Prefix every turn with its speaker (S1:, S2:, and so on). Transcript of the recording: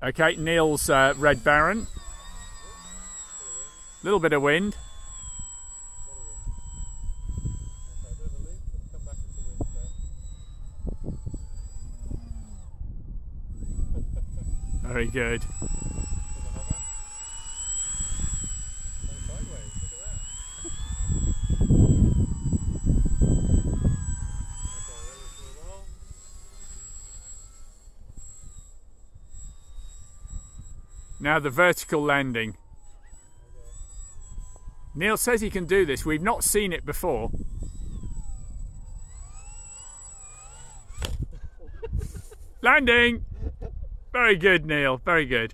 S1: Okay, Neil's Red Baron. Little bit of wind. Very good. Now the vertical landing. Neil says he can do this. We've not seen it before. Landing! Very good, Neil. Very good.